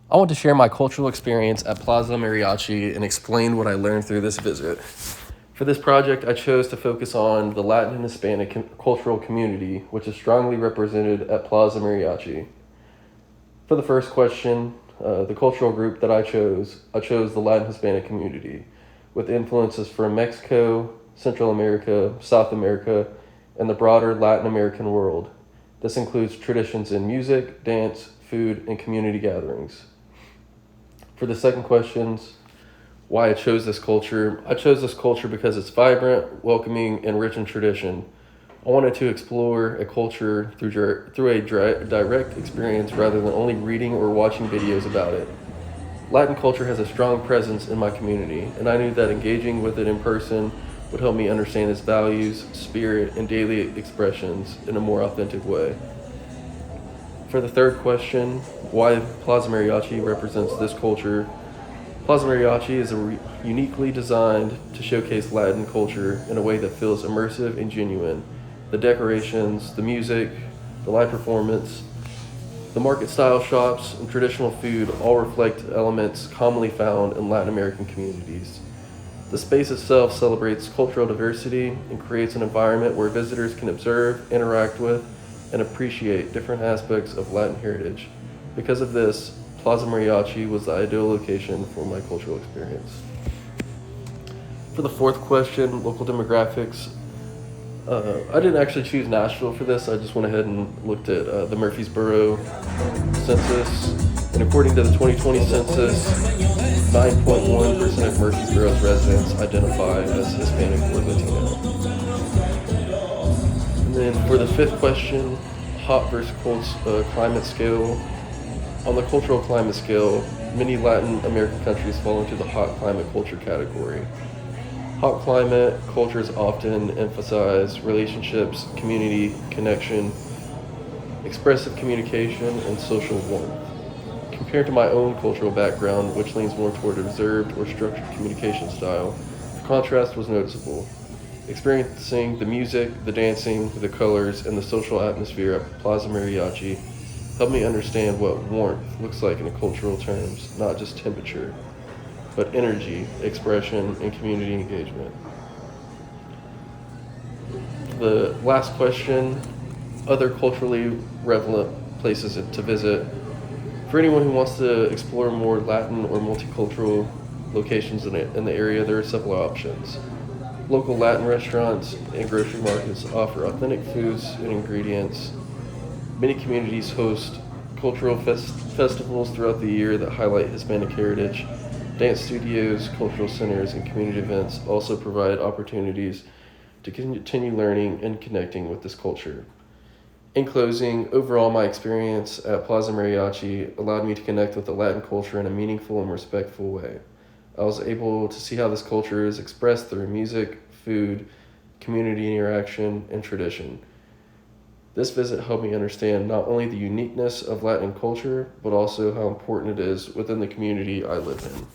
I want to share my cultural experience at Plaza Mariachi and explain what I learned through this visit. For this project, I chose to focus on the Latin and Hispanic cultural community, which is strongly represented at Plaza Mariachi. For the first question, the cultural group that I chose the Latin Hispanic community, with influences from Mexico, Central America, South America, and the broader Latin American world. This includes traditions in music, dance, food, and community gatherings. For the second question, why I chose this culture. I chose this culture because it's vibrant, welcoming, and rich in tradition. I wanted to explore a culture through a direct experience rather than only reading or watching videos about it. Latin culture has a strong presence in my community, and I knew that engaging with it in person would help me understand its values, spirit, and daily expressions in a more authentic way. For the third question, why Plaza Mariachi represents this culture. Plaza Mariachi is uniquely designed to showcase Latin culture in a way that feels immersive and genuine. The decorations, the music, the live performance, the market-style shops, and traditional food all reflect elements commonly found in Latin American communities. The space itself celebrates cultural diversity and creates an environment where visitors can observe, interact with, and appreciate different aspects of Latin heritage. Because of this, Plaza Mariachi was the ideal location for my cultural experience. For the fourth question, local demographics, I didn't actually choose Nashville for this. I just went ahead and looked at the Murfreesboro census. And according to the 2020 census, 9.1% of Murfreesboro's residents identify as Hispanic or Latino. And then for the fifth question, hot versus cold climate scale. On the cultural climate scale, many Latin American countries fall into the hot climate culture category. Hot climate cultures often emphasize relationships, community, connection, expressive communication, and social warmth. Compared to my own cultural background, which leans more toward observed or structured communication style, the contrast was noticeable. Experiencing the music, the dancing, the colors, and the social atmosphere at Plaza Mariachi helped me understand what warmth looks like in cultural terms, not just temperature, but energy, expression, and community engagement. The last question, other culturally relevant places to visit. For anyone who wants to explore more Latin or multicultural locations in the area, there are several options. Local Latin restaurants and grocery markets offer authentic foods and ingredients. Many communities host cultural festivals throughout the year that highlight Hispanic heritage. Dance studios, cultural centers, and community events also provide opportunities to continue learning and connecting with this culture. In closing, overall, my experience at Plaza Mariachi allowed me to connect with the Latin culture in a meaningful and respectful way. I was able to see how this culture is expressed through music, food, community interaction, and tradition. This visit helped me understand not only the uniqueness of Latin culture, but also how important it is within the community I live in.